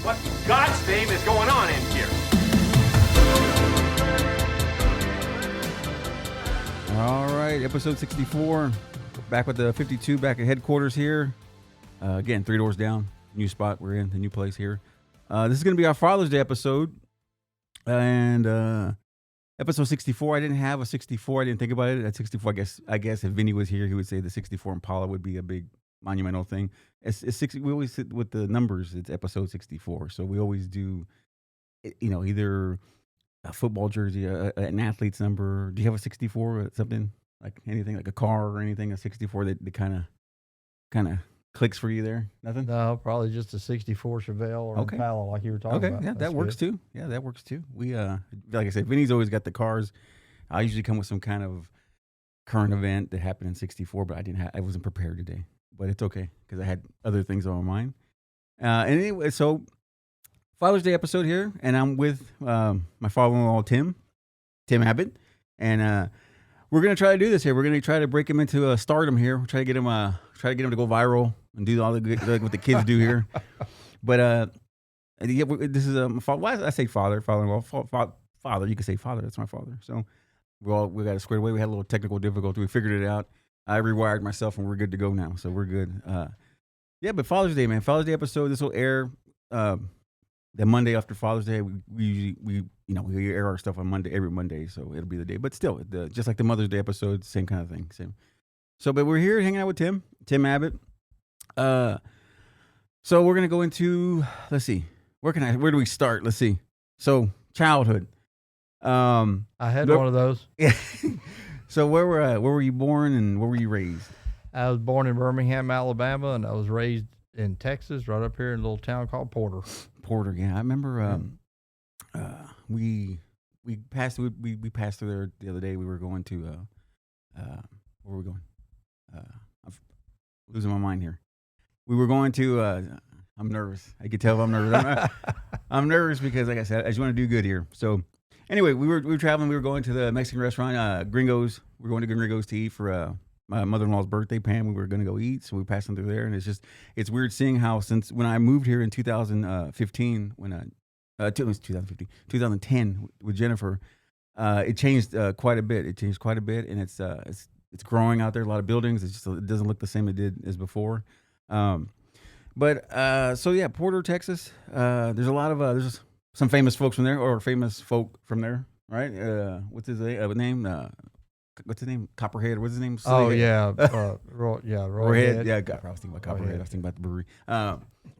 What in God's name is going on in here? All right, episode 64. Back with the 52, back at headquarters here. Again, 3 doors down. New spot we're in, the new place here. This is going to be our Father's Day episode. And episode 64, I didn't have a 64. I didn't think about it. At 64, I guess if Vinny was here, he would say the 64 Impala would be a big monumental thing. It's 60, we always sit with the numbers. It's episode 64. So we always do, either a football jersey, an athlete's number. Do you have a 64 or something? Like anything, like a car or anything, a 64 that kind of clicks for you there? Nothing? No, probably just a 64 Chevelle or Impala like you were talking about. Okay, yeah, That's that works too. Yeah, that works too. We, like I said, Vinny's always got the cars. I usually come with some kind of current event that happened in 64, but I wasn't prepared today. But it's okay because I had other things on my mind. And anyway, so Father's Day episode here, and I'm with my father-in-law, Tim Abbott, and we're gonna try to do this here. We're gonna try to break him into stardom here. We'll try to get him to go viral and do all the good, like what the kids do here. But this is my father. Why did I say father-in-law? Father. You can say father. That's my father. So we got it squared away. We had a little technical difficulty. We figured it out. I rewired myself, and we're good to go now. So we're good. Yeah, but Father's Day, man. Father's Day episode. This will air the Monday after Father's Day. We usually air our stuff on Monday, every Monday, so it'll be the day. But still, just like the Mother's Day episode, same kind of thing. Same. So, but we're here hanging out with Tim Abbott. So we're gonna go into. Let's see. Where do we start? Let's see. So childhood. I had one of those. Yeah. So where were you born and where were you raised? I was born in Birmingham, Alabama, and I was raised in Texas, right up here in a little town called Porter. Yeah, I remember. We passed through there the other day. We were going to where were we going? I'm losing my mind here. We were going to. I'm nervous. I can tell if I'm nervous. I'm nervous because, like I said, I just want to do good here. So. Anyway, we were traveling. We were going to the Mexican restaurant, Gringos. We were going to Gringos to eat for my mother-in-law's birthday. Pam, we were going to go eat, so we passed them through there. And it's weird seeing how since when I moved here in 2015, it was 2010 with Jennifer, it changed quite a bit. It changed quite a bit, and it's growing out there. A lot of buildings. It doesn't look the same it did as before. So yeah, Porter, Texas. There's a lot of there's some famous folk from there, right? What's his name? What's his name? Copperhead. What's his name? Roy Head. Yeah, I was thinking about Copperhead. I was thinking about the brewery.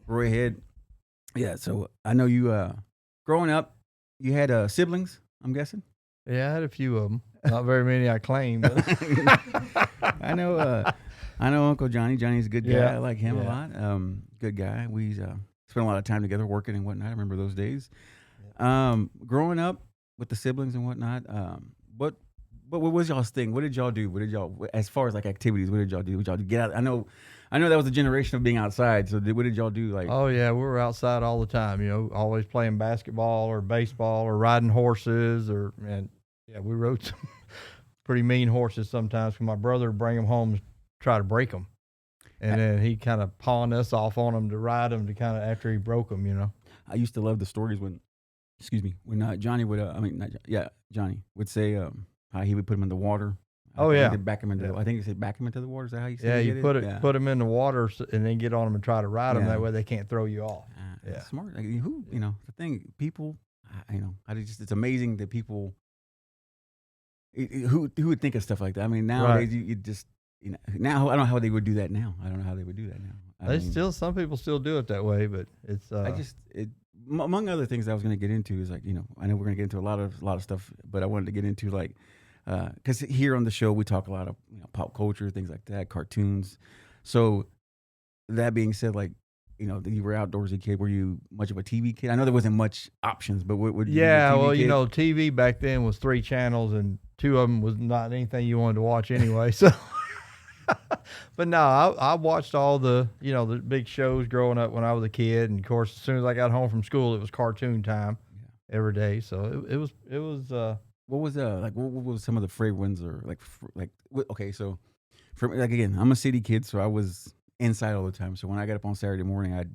Roy Head. Yeah. So I know you. Growing up, you had siblings. I'm guessing. Yeah, I had a few of them. Not very many, I claim. But I know Uncle Johnny. Johnny's a good guy. Yeah. I like him a lot. Good guy. We spent a lot of time together working and whatnot. I remember those days. Growing up with the siblings and whatnot. What was y'all's thing? What did y'all do? As far as like activities, what did y'all do? What y'all get out? I know that was a generation of being outside. So what did y'all do? Like, oh yeah, we were outside all the time. Always playing basketball or baseball or riding horses we rode some pretty mean horses sometimes. Because my brother would bring them home and try to break them. And then he kind of pawned us off on them to ride them after he broke them, I used to love the stories when Johnny would, Johnny would say how he would put him in the water. Back him into. I think he said back him into the water. Is that how you said it? Yeah, you put them in the water and then get on them and try to ride them. That way they can't throw you off. That's smart. Like, the thing, people, it's amazing that people, who would think of stuff like that. I mean, nowadays you just, now I don't know how they would do that now. Some people still do it that way, but it's. Among other things I was going to get into is like, I know we're going to get into a lot of stuff, but I wanted to get into like, because here on the show we talk a lot of pop culture, things like that, cartoons. So that being said, like, you were outdoorsy kid. Were you much of a TV kid? I know there wasn't much options, but what would you? Yeah, TV back then was 3 channels and 2 of them was not anything you wanted to watch anyway. So. But no, I watched all the the big shows growing up when I was a kid, and of course, as soon as I got home from school, it was cartoon time every day. So it was. What was what was some of the favorite ones or okay? So, for again, I'm a city kid, so I was inside all the time. So when I got up on Saturday morning, I'd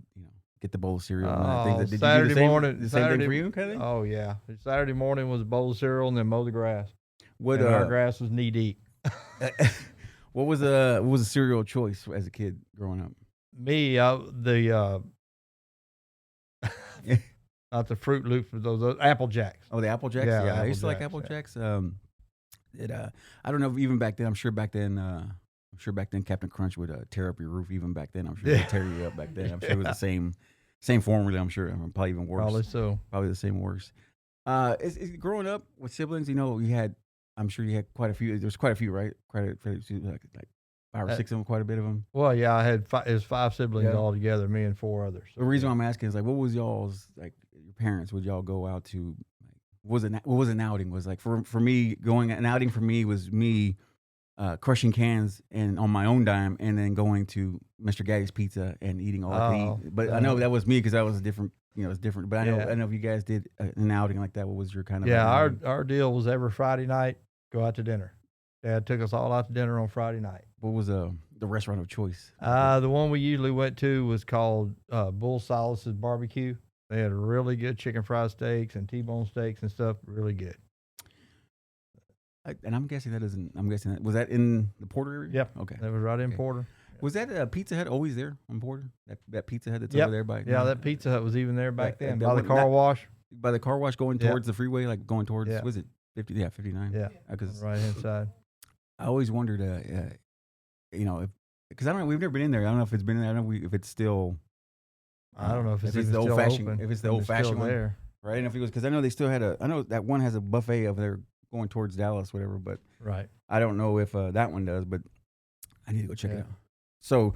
get the bowl of cereal. And Oh, things. Did you do Saturday the same, morning. the same Saturday, thing for you, kind of thing? Oh yeah, Saturday morning was a bowl of cereal and then mow the grass. What And our grass was knee deep. what was a cereal choice as a kid growing up? Me, not the Fruit Loops, but those Apple Jacks. Oh, the Apple Jacks. Yeah, Yeah, I Apple used to like Jacks, Apple yeah. Jacks. I don't know if even back then. I'm sure back then Captain Crunch would tear up your roof. Even back then, I'm sure Yeah. they'd tear you up back then. I'm sure it was the same formula. I'm sure. Probably even worse. Probably so. Probably the same worse. Is growing up with siblings, I'm sure you had quite a few. There's quite a few, right? Quite a few, like 5 or 6 of them, quite a bit of them. Well, yeah, I had it was 5 siblings Yeah. all together, me and 4 others. So, The reason why I'm asking is like, what was y'all's like? Your parents, would y'all go out to? What was an outing? Was like for me going an outing for me was me crushing cans and on my own dime, and then going to Mr. Gaddy's Pizza and eating all I could eat. But I know that was me because that was a different. It's different. But I know if you guys did an outing like that, what was your kind of? Yeah, our deal was every Friday night go out to dinner. Dad took us all out to dinner on Friday night. What was the restaurant of choice? The one we usually went to was called Bull Silas's Barbecue. They had really good chicken fried steaks and T-bone steaks and stuff. Really good. And I'm guessing that was that in the Porter area? Yep. Okay. That was right in Okay. Porter. Was that Pizza Hut always there on Porter? That Pizza Hut that's Yep. over there by? Yeah, that Pizza Hut was even there back then that by the one- car that- wash. By the car wash going Yeah. towards the freeway, like going towards, Yeah. was it 50? Yeah, 59. Yeah, Because right hand side. I always wondered, because I don't know, we've never been in there. I don't know if it's been in there. I don't know if it's still. I don't know if it's even the still old-fashioned, open, if it's the and old fashioned still one, there. right? And if it was, because I know they still had I know that one has a buffet over there going towards Dallas, whatever. But Right. I don't know if that one does. But I need to go check it Yeah. out. So,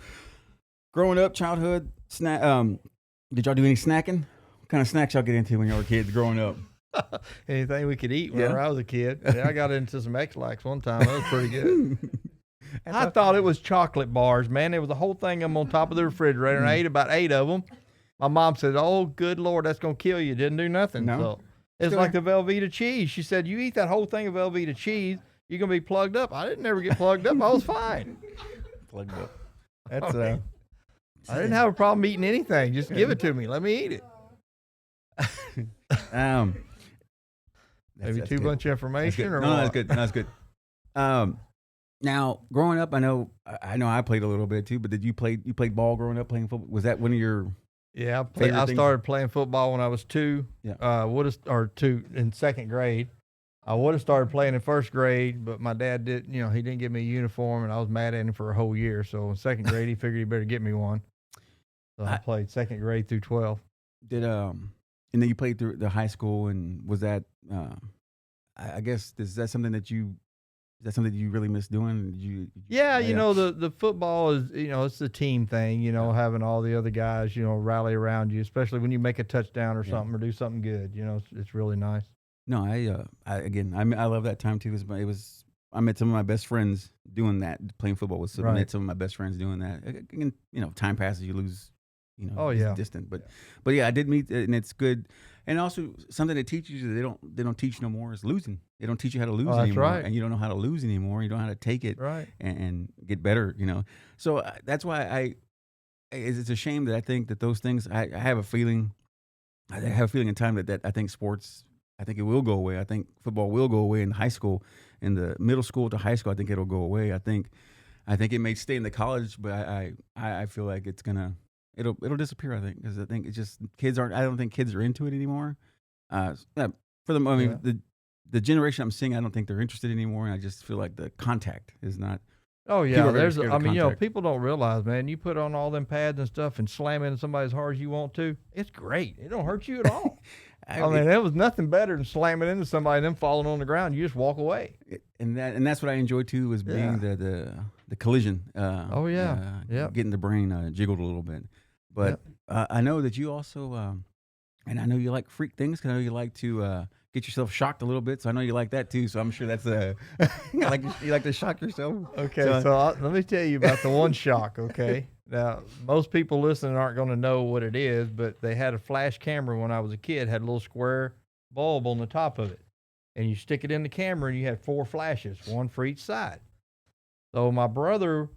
growing up, childhood, did y'all do any snacking? What kind of snacks y'all get into when y'all were kids growing up? Anything we could eat whenever Yeah. I was a kid. Yeah, I got into some X-Lax one time. That was pretty good. I thought it was chocolate bars, man. There was a whole thing of them on top of the refrigerator, and I ate about 8 of them. My mom said, "Oh, good Lord, that's going to kill you." Didn't do nothing. No. So it's Still- like the Velveeta cheese. She said, "You eat that whole thing of Velveeta cheese, you're going to be plugged up." I didn't never get plugged up. I was fine. Plugged up. That's I didn't have a problem eating anything. Just give it to me. Let me eat it. Maybe That's too good. much That's information good. or No, what? that's good. No, that's good. Now growing up, I know I played a little bit too. But did you played ball growing up, playing football? Was that one of your? Yeah, Favorite I things? started playing football when I was 2. Yeah. Or 2 in 2nd grade. I would have started playing in 1st grade, but my dad he didn't give me a uniform, and I was mad at him for a whole year. So in 2nd grade, he figured he better get me one. So I played 2nd grade through 12. And then you played through the high school, and was that? I guess is that something that you really miss doing? Yeah, the football is, it's the team thing, having all the other guys, rally around you, especially when you make a touchdown or something or do something good. It's really nice. No, I love that time too. I met some of my best friends doing that, playing football. I met some of my best friends doing that. Again, time passes, you lose, Oh, it's yeah. distant. But yeah, I did meet, and it's good. And also something that teaches you that they don't teach no more is losing. They don't teach you how to lose that's anymore, right. and you don't know how to lose anymore. You don't know how to take it Right. and get better. So that's why it's a shame that I think that those things. I have a feeling. I have a feeling in time that I think sports. I think it will go away. I think football will go away in high school, in the middle school to high school. I think it'll go away. I think it may stay in the college, but I feel like it'll disappear. I think because I think it's just kids aren't. I don't think kids are into it anymore. For them, I mean the generation I'm seeing, I don't think they're interested anymore. And I just feel like the contact is not. Oh People yeah, are very scared of contact. people don't realize, man. You put on all them pads and stuff and slam into somebody as hard as you want to. It's great. It don't hurt you at all. I mean, there was nothing better than slamming into somebody and them falling on the ground. You just walk away. And that's what I enjoy too, is being the collision. Oh, yeah. Yep. Getting the brain jiggled a little bit. But I know that you also, and I know you like freak things. 'Cause I know you like to get yourself shocked a little bit. So I know you like that too. So I'm sure that's you like to shock yourself. Okay, so let me tell you about the one shock, okay? Now, most people listening aren't going to know what it is, but they had a flash camera when I was a kid, had a little square bulb on the top of it. And you stick it in the camera and you had 4 flashes, one for each side. So my brother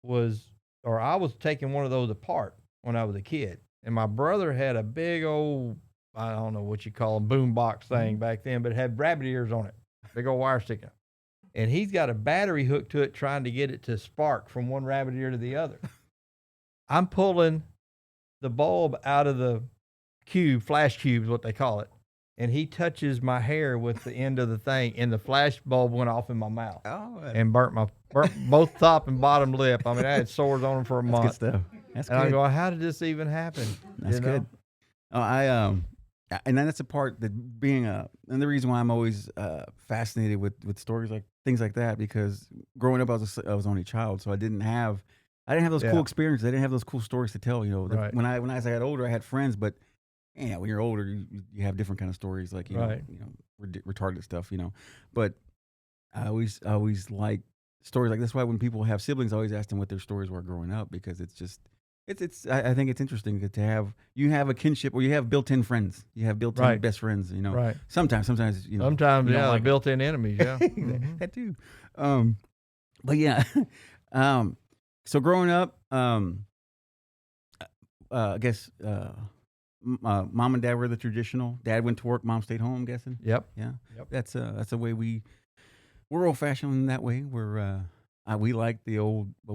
I was taking one of those apart when I was a kid. and my brother had a big old, I don't know what you call a boom box thing back then, but it had rabbit ears on it, big old wire sticking out. And he's got a battery hooked to it trying to get it to spark from one rabbit ear to the other. I'm pulling the bulb out of the cube, flash cube is what they call it. And he touches my hair with the end of the thing, and the flash bulb went off in my mouth and burnt both top and bottom lip. I mean, I had sores on them for a month. Good stuff. That's and good. I'm going, how did this even happen? That's good. Oh, and then that's a part that being and the reason why I'm always fascinated with stories like things like that, because growing up I was an only child, so I didn't have those cool experiences. I didn't have those cool stories to tell. You know, when I got older, I had friends, but yeah, when you're older, you have different kind of stories, like you know, retarded stuff. You know, but I always like stories like that's why when people have siblings, I always ask them what their stories were growing up, because it's just. I think it's interesting to have a kinship, or you have built-in friends. You have built-in best friends. You know, sometimes you know. Sometimes like built-in enemies. Yeah, that too. But yeah, so growing up, I guess mom and dad were the traditional. Dad went to work, mom stayed home. I'm guessing. Yep. Yeah. Yep. That's the way we're old-fashioned in that way. We like the old, but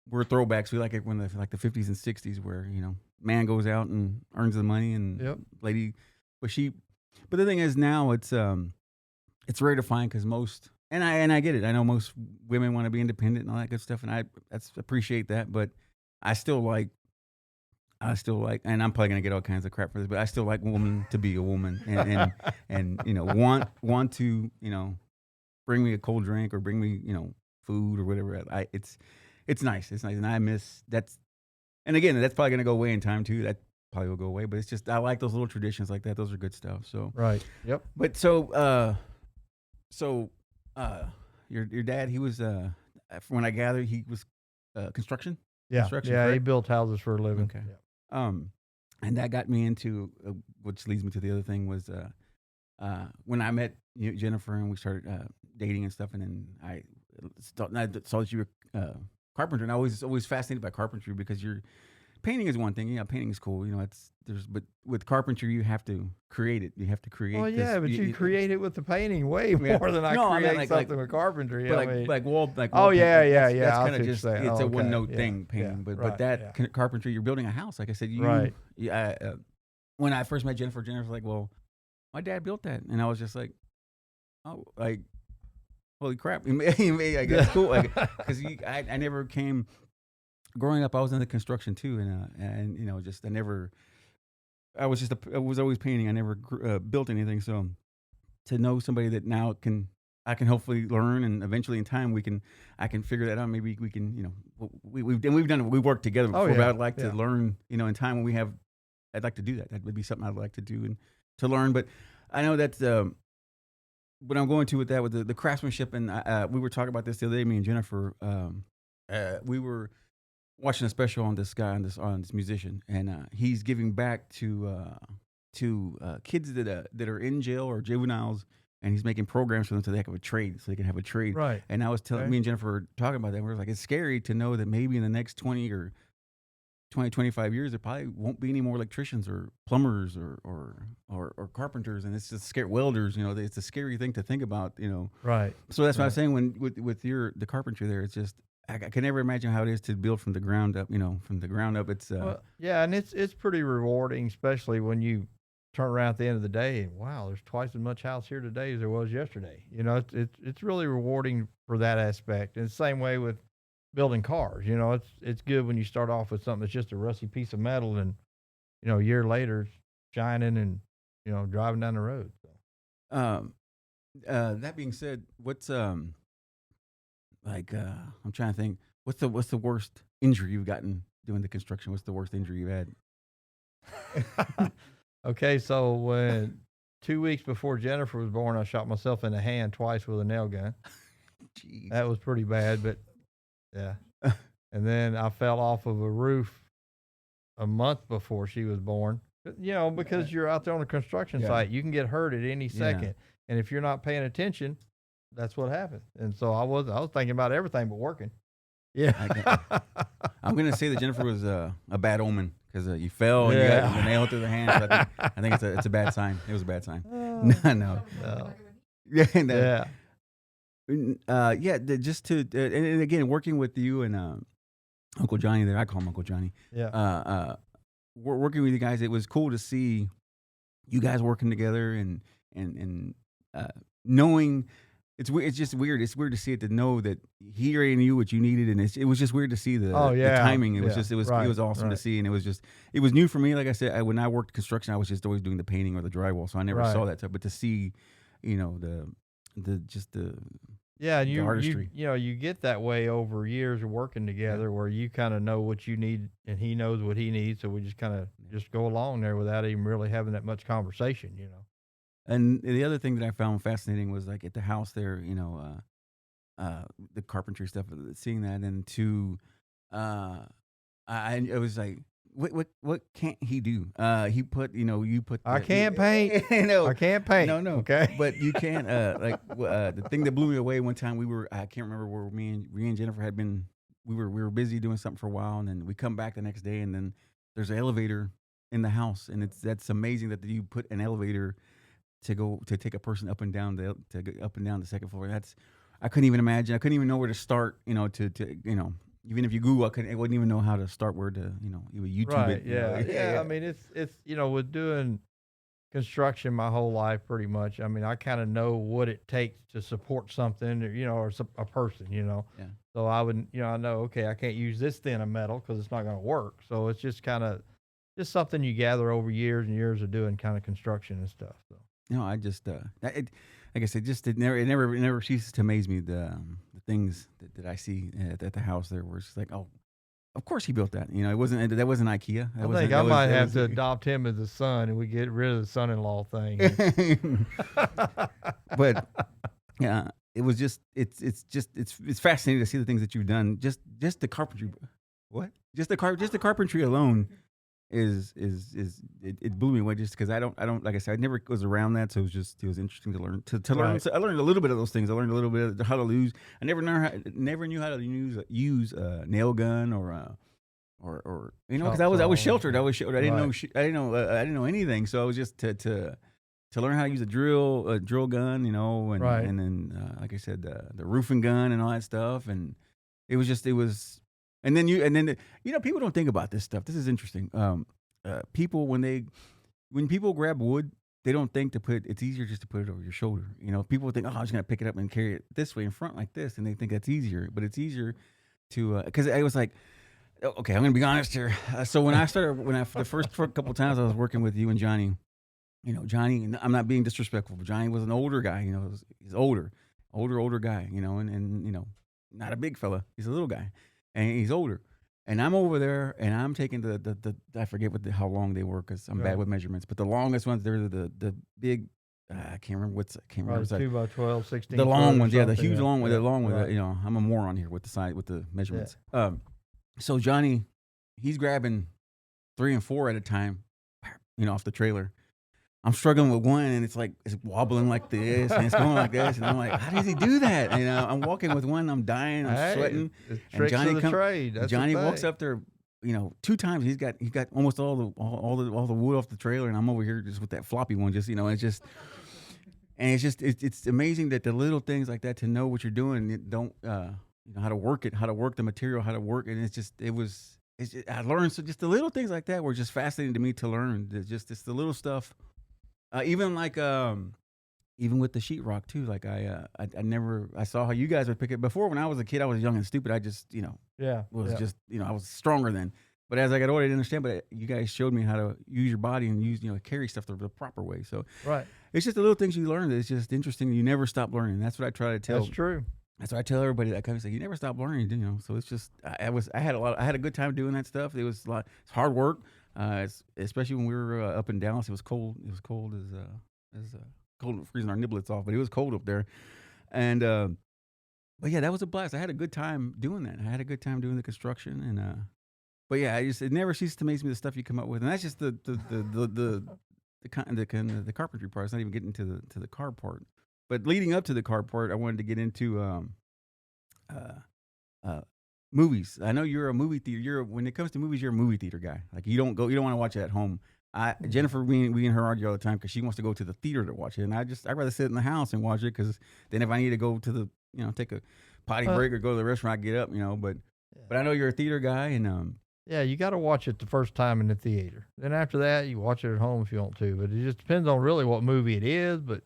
we're throwbacks. We like it when the 50s and 60s, where you know man goes out and earns the money, and lady, but the thing is now it's rare to find, because most, and I get it. I know most women want to be independent and all that good stuff, and I appreciate that. But I still like, and I'm probably gonna get all kinds of crap for this, but I still like woman to be a woman, and you know want to you know bring me a cold drink or bring me you know food or whatever. It's nice. It's nice. And I miss that's, and again, that's probably going to go away in time too. That probably will go away, but it's just, I like those little traditions like that. Those are good stuff. So, Yep. But your dad, he was, from when I gather, he was, construction. Yeah. Construction, yeah. correct? He built houses for a living. Okay. Yeah. And that got me into, which leads me to the other thing was, when I met Jennifer and we started, dating and stuff. And then I saw that you were, carpenter, and I was always fascinated by carpentry, because painting is one thing. Yeah, painting is cool. You know, but with carpentry you have to create it. You have to create. Well, yeah, but you create it with the painting way more than I create something with carpentry. But like wall. Oh yeah. That's kind of just it's a one note thing, painting. But that carpentry, you're building a house. Like I said, when I first met Jennifer was like, well, my dad built that, and I was just like, oh, like. Holy crap! I guess cool, because I never came. Growing up, I was in the construction too, and you know, just I was always painting. I never built anything. So to know somebody that now I can hopefully learn, and eventually in time I can figure that out. Maybe we can, you know, we've done it. We worked together before, but I'd like to learn, you know, in time when I'd like to do that. That would be something I'd like to do and to learn. But I know that's. What I'm going to with that, with the craftsmanship, and we were talking about this the other day, me and Jennifer. We were watching a special on this guy, on this musician, and he's giving back to kids that are in jail or juveniles, and he's making programs for them so they can have a trade. Right. And I was telling me and Jennifer were talking about that. We were like, it's scary to know that maybe in the next 20 or 25 years, there probably won't be any more electricians or plumbers or carpenters, and it's just scary, welders. You know, it's a scary thing to think about. You know, right. So that's what I was saying when with the carpentry there. It's just I can never imagine how it is to build from the ground up. You know, from the ground up, it's and it's pretty rewarding, especially when you turn around at the end of the day and wow, there's twice as much house here today as there was yesterday. You know, it's really rewarding for that aspect. And the same way with building cars, you know, it's good when you start off with something that's just a rusty piece of metal, and you know, a year later it's shining and you know, driving down the road. So. That being said, what's I'm trying to think, what's the worst injury you've gotten doing the construction? What's the worst injury you've had? Okay, so when 2 weeks before Jennifer was born, I shot myself in the hand twice with a nail gun. Jeez. That was pretty bad, but yeah. And then I fell off of a roof a month before she was born. You know, because you're out there on a construction site, you can get hurt at any second. And if you're not paying attention, that's what happened. And so I was thinking about everything but working. Yeah. I'm going to say that Jennifer was a bad omen, because you fell and you got Yeah. the nail through the hand. So I think it's a bad sign. It was a bad sign. No. No. Yeah, no. Yeah. Yeah. Just to and again, working with you and Uncle Johnny, there I call him Uncle Johnny. Yeah. Working with you guys, it was cool to see you guys working together and knowing. It's just weird. It's weird to see it, to know that he already knew what you needed, and it was just weird to see the timing. It was Yeah. just it was Right. awesome to see, and it was new for me. Like I said, when I worked construction, I was just always doing the painting or the drywall, so I never saw that stuff. But to see, the Yeah, and the artistry. you get that way over years of working together, where you kind of know what you need and he knows what he needs, so we just kind of just go along there without even really having that much conversation. And the other thing that I found fascinating was like at the house there, the carpentry stuff, seeing that, and it was like, what can't he do? He put, you put. I can't paint. No, I can't paint. no, Okay. but you can. The thing that blew me away one time, I can't remember where me and Jennifer had been. We were busy doing something for a while, and then we come back the next day, and then there's an elevator in the house, and that's amazing that you put an elevator to take a person up and down the second floor. I couldn't even imagine. I couldn't even know where to start. Even if you Google, I wouldn't even know how to start, where to you would YouTube Right. it. Yeah. I mean, it's with doing construction my whole life, pretty much. I mean, I kind of know what it takes to support something, or a person. Yeah. So I would, I know, okay, I can't use this thin of metal because it's not going to work. So it's just kind of just something you gather over years and years of doing kind of construction and stuff. So. I just like I said, it never ceases to amaze me, the things that I see at the house there, where it's just like, oh, of course he built that. That wasn't IKEA. I think I might have to adopt him as a son, and we get rid of the son-in-law thing. But yeah, it was just it's fascinating to see the things that you've done. Just the carpentry. What? Just the carpentry alone it blew me away, just because I don't like I said, I never was around that, so it was interesting to learn learn. Right. So I learned a little bit of those things. I learned a little bit of how to lose. I never knew how to use a nail gun or because I was sheltered. I didn't know anything. So I was just to learn how to use a drill gun, and Right. and then like I said, the roofing gun and all that stuff, and it was. And then people don't think about this stuff. This is interesting. People when people grab wood, they don't think it's easier just to put it over your shoulder. People think, oh, I'm just gonna pick it up and carry it this way in front like this, and they think that's easier. But it's easier to because I was like, okay, I'm gonna be honest here. So the first couple of times I was working with you and Johnny, Johnny, and I'm not being disrespectful, but Johnny was an older guy. He's older guy. And not a big fella. He's a little guy. And he's older, and I'm over there, and I'm taking the I forget how long they were, because I'm bad with measurements. But the longest ones, they're the big. I can't remember what's. I can't remember. Right, 2x12, 16. The long ones, the huge yeah. long one. Yeah. The long one. Right. I'm a moron here with the measurements. So Johnny, he's grabbing 3 and 4 at a time, off the trailer. I'm struggling with one, and it's wobbling like this, and it's going like this, and I'm like, how does he do that? I'm walking with one, I'm dying, I'm sweating. It's And tricks Johnny of the trade. That's Johnny the walks thing. up there, 2 times. He got almost all the wood off the trailer, and I'm over here just with that floppy one. It's amazing that the little things like that, to know what you're doing, don't how to work it, how to work the material, how to work, and I learned. So just the little things like that were just fascinating to me to learn. It's the little stuff. Even with the sheetrock too. Like I saw how you guys would pick it before. When I was a kid, I was young and stupid. I just I was stronger then. But as I got older, I didn't understand. But you guys showed me how to use your body and carry stuff the proper way. So Right. it's just the little things you learn. It's just interesting. You never stop learning. That's what I try to tell. That's true. That's what I tell everybody. I kind of say, you never stop learning. So it's just I had a good time doing that stuff. It was a lot. It's hard work. Especially when we were up in Dallas, it was cold. It was cold as cold, freezing our niblets off. But it was cold up there, and but yeah, that was a blast. I had a good time doing that. I had a good time doing the construction, and but yeah, it never ceases to amaze me the stuff you come up with, and that's just the carpentry part. It's not even getting to the car part. But leading up to the car part, I wanted to get into movies. I know you're a movie theater. When it comes to movies, you're a movie theater guy. Like you don't want to watch it at home. Jennifer, we and her argue all the time because she wants to go to the theater to watch it, and I'd rather sit in the house and watch it because then if I need to go to the take a potty break or go to the restaurant, I get up, But I know you're a theater guy, and Yeah, you got to watch it the first time in the theater. Then after that, you watch it at home if you want to. But it just depends on really what movie it is. But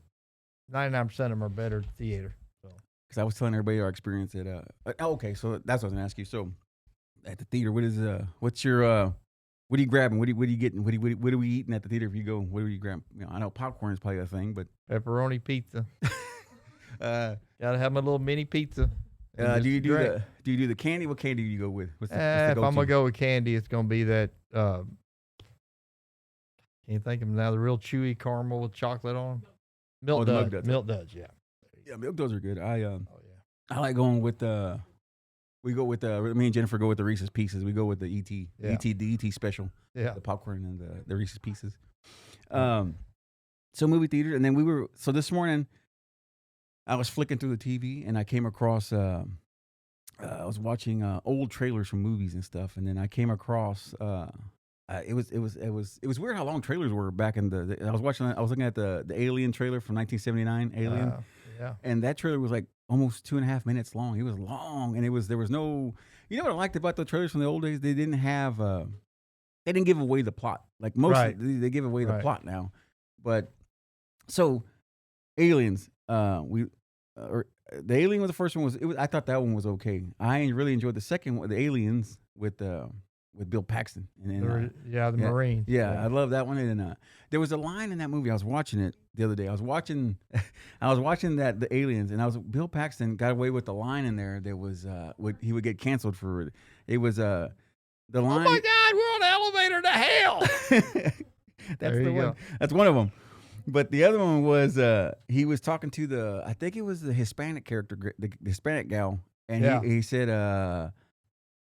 99% of them are better at the theater. So. Because I was telling everybody our experience at okay, so that's what I was gonna ask you. So at the theater, what's your what are you grabbing? What are you getting? What are we eating at the theater if you go? What are you grabbing? I know popcorn is probably a thing, but pepperoni pizza. Gotta have my little mini pizza. Do you do the candy? What candy do you go with? What's the if I'm gonna go with candy, it's gonna be that. Can't think of them now. The real chewy caramel with chocolate on. Milk Duds. Milk Duds. Yeah. Yeah, Milk Duds are good. Yeah. I like going with we go with me and Jennifer go with the Reese's Pieces. We go with the the ET special. Yeah. The popcorn and the Reese's Pieces. So movie theater, and then so this morning I was flicking through the TV and I came across I was watching old trailers from movies and stuff, and then I came across it was weird how long trailers were back in I was looking at the Alien trailer from 1979, Alien. Yeah. And that trailer was like almost 2.5 minutes long. It was long, and there was no. You know what I liked about the trailers from the old days? They didn't have. They didn't give away the plot. Like most, they give away the plot now. But so, Aliens. The Alien was the first one. I thought that one was okay. I really enjoyed the second one, the Aliens with Bill Paxton. And the Marine. Yeah, I love that one. And there was a line in that movie. I was watching it the other day. I was watching the Aliens, and Bill Paxton got away with the line in there that was he would get canceled for it. It was the line. Oh my God, we're on the elevator to hell. That's the one. That's one of them. But the other one was he was talking to I think it was the Hispanic character, the Hispanic gal, and he said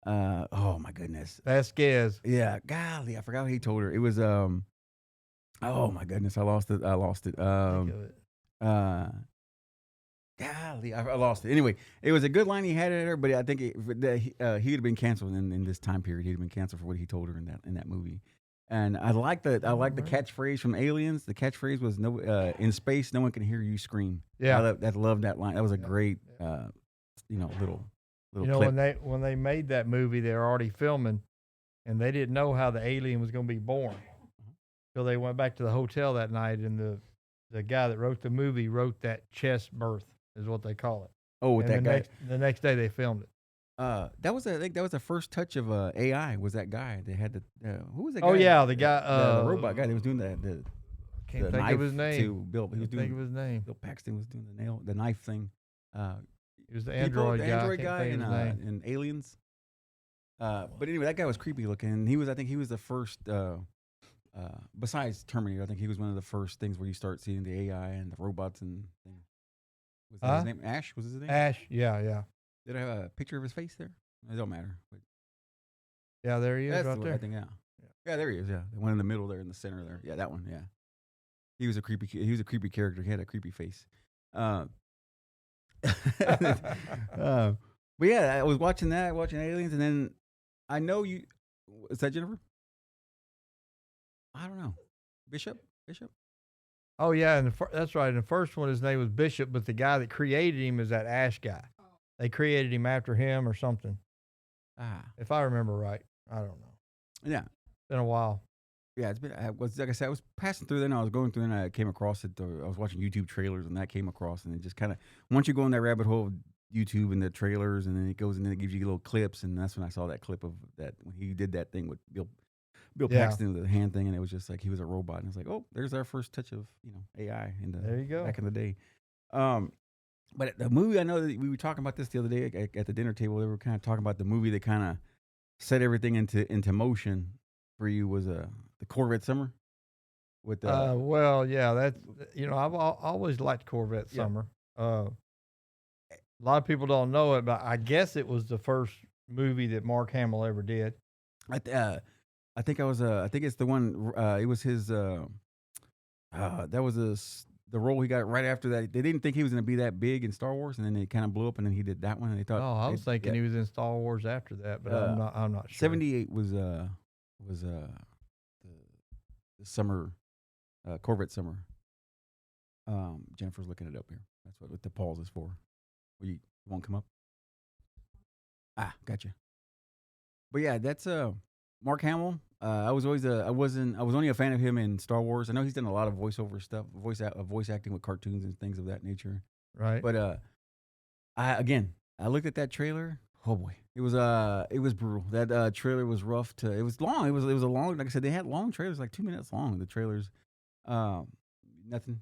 oh my goodness, Vasquez. Yeah, golly, I forgot what he told her. It was oh my goodness, I lost it. Golly, I lost it. Anyway, it was a good line he had at her, but I think he would have been canceled in this time period. He'd have been canceled for what he told her in that movie. And I like the catchphrase from Aliens. The catchphrase was in space, no one can hear you scream. Yeah, I love that line. That was a great little clip. When they made that movie, they were already filming, and they didn't know how the alien was going to be born. So they went back to the hotel that night, and the guy that wrote the movie wrote that chest birth, is what they call it. Oh, with that guy. The next day they filmed it. I think that was the first touch of AI. Was that guy? They had who was that guy? Oh yeah, the guy, the robot guy. That was doing that. Can't think of his name. To Bill, he was doing. Think of his name. Bill Paxton was doing the knife thing. He was the android guy in Aliens. But anyway, that guy was creepy looking. I think he was the first. Besides Terminator, I think he was one of the first things where you start seeing the AI and the robots and things. Was that his name? Ash was his name? Ash, yeah. Did I have a picture of his face there? It don't matter. But yeah, there he is. That's right there. I think, yeah, there he is. Yeah, the one in the middle there, in the center there. Yeah, that one. Yeah, he was a creepy character. He had a creepy face. But yeah, I was watching Aliens, and then I know you. Is that Jennifer? I don't know. Bishop. Oh yeah, and that's right. And the first one, his name was Bishop, but the guy that created him is that Ash guy. They created him after him or something. If I remember right. I don't know. Yeah. It's been a while. Yeah, it's been. Like I said, I was passing through there, and I was going through, and I came across it. I was watching YouTube trailers, and that came across, and it just kind of, once you go in that rabbit hole of YouTube and the trailers, and then it goes, and then it gives you little clips, and that's when I saw that clip of that, when he did that thing with Bill Paxton with the hand thing, and it was just like he was a robot, and it's like, oh, there's our first touch of AI there you go. back in the day. But the movie, I know that we were talking about this the other day at the dinner table. They were kind of talking about the movie that kind of set everything into motion for you was the Corvette Summer. With well, yeah, that's I've always liked Corvette Summer. A lot of people don't know it, but I guess it was the first movie that Mark Hamill ever did. I think it's the one. It was his. That was the role he got right after that. They didn't think he was going to be that big in Star Wars, and then they kind of blew up, and then he did that one, and they thought. Oh, I was thinking he was in Star Wars after that, but I'm not sure. 78 was the summer Corvette summer. Jennifer's looking it up here. That's what the pause is for. You won't come up. Ah, gotcha. But yeah, that's Mark Hamill. I was only a fan of him in Star Wars. I know he's done a lot of voiceover stuff, voice acting with cartoons and things of that nature. Right. But I looked at that trailer. Oh boy, it was brutal. That trailer was rough. It was long. It was a long. Like I said, they had long trailers, like 2 minutes long. The trailers, nothing.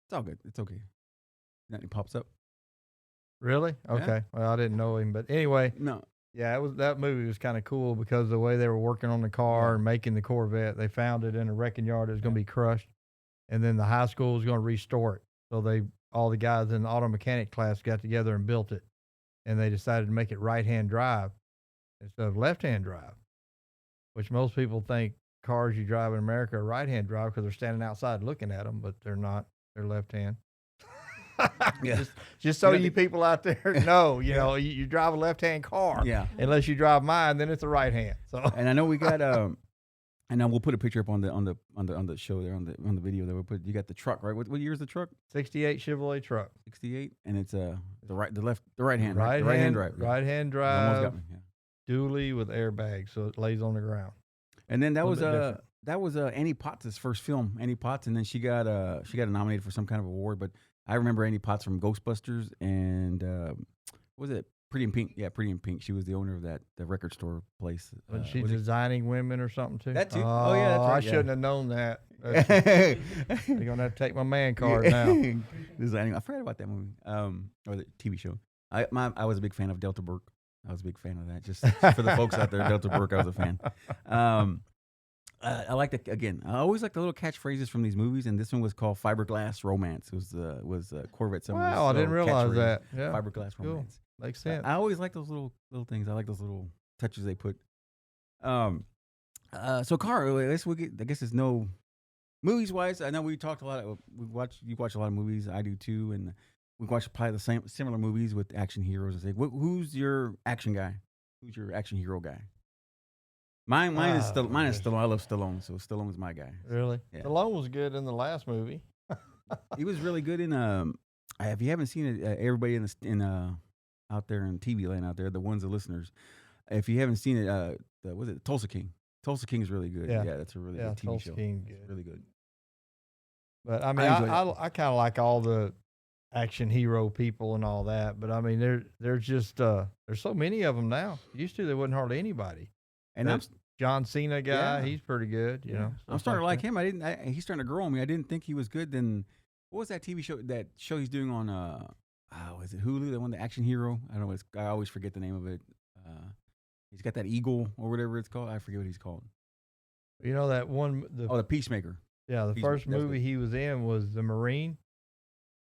It's all good. It's okay. Nothing pops up. Really? Okay. Yeah. Well, I didn't know him, but anyway. No. Yeah, that movie was kind of cool because the way they were working on the car and making the Corvette, they found it in a wrecking yard. It was going to be crushed, and then the high school was going to restore it. So all the guys in the auto mechanic class got together and built it, and they decided to make it right-hand drive instead of left-hand drive, which most people think cars you drive in America are right-hand drive because they're standing outside looking at them, but they're not. They're left-hand. Yeah. Just so you people out there know, you drive a left-hand car. Yeah. Unless you drive mine, then it's a right hand. So. And I know we got and now we'll put a picture up on the show there on the video that we put. You got the truck, right? What year is the truck? 68 Chevrolet truck. 68, and it's the right hand, right? The right-hand drive. Right hand You almost drive. got me, yeah. Dually with airbags, so it lays on the ground. And then that was Annie Potts' first film, Annie Potts, and then she got nominated for some kind of award. But I remember Annie Potts from Ghostbusters and what was it? Pretty in Pink. Yeah, Pretty in Pink. She was the owner of the record store place. Was she designing women or something too? That too. Oh, yeah, that's right. I shouldn't have known that. You're gonna have to take my man card now. Designing. I forgot about that movie. Or the TV show. I was a big fan of Delta Burke. I was a big fan of that. Just for the folks out there, Delta Burke, I was a fan. I like again. I always like the little catchphrases from these movies, and this one was called Fiberglass Romance. It was Corvette Summer's. Wow, I didn't realize that. Yeah, Fiberglass cool. Romance. Makes sense. I always like those little things. I like those little touches they put. So Carl, I guess there's no movies wise. I know we talked a lot. You watch a lot of movies. I do too, and we watch probably the similar movies with action heroes. Who's your action guy? Who's your action hero guy? Mine is Stallone. I love Stallone, so Stallone's my guy. Really? Yeah. Stallone was good in the last movie. He was really good in if you haven't seen it, everybody out there in TV land out there, the listeners, if you haven't seen it, was it Tulsa King? Tulsa King is really good. Yeah, that's a really good TV Tulsa show. King, it's really good. But I mean, I kind of like all the action hero people and all that. But I mean, there's just there's so many of them now. Used to there wasn't hardly anybody. And that John Cena guy, he's pretty good. You know, I'm starting to like him. He's starting to grow on me. I didn't think he was good. Then what was that TV show? That show he's doing on is it Hulu? That one, the action hero. I don't know. I always forget the name of it. He's got that eagle or whatever it's called. I forget what he's called. You know that one? The Peacemaker. Yeah, the first movie he was in was The Marine.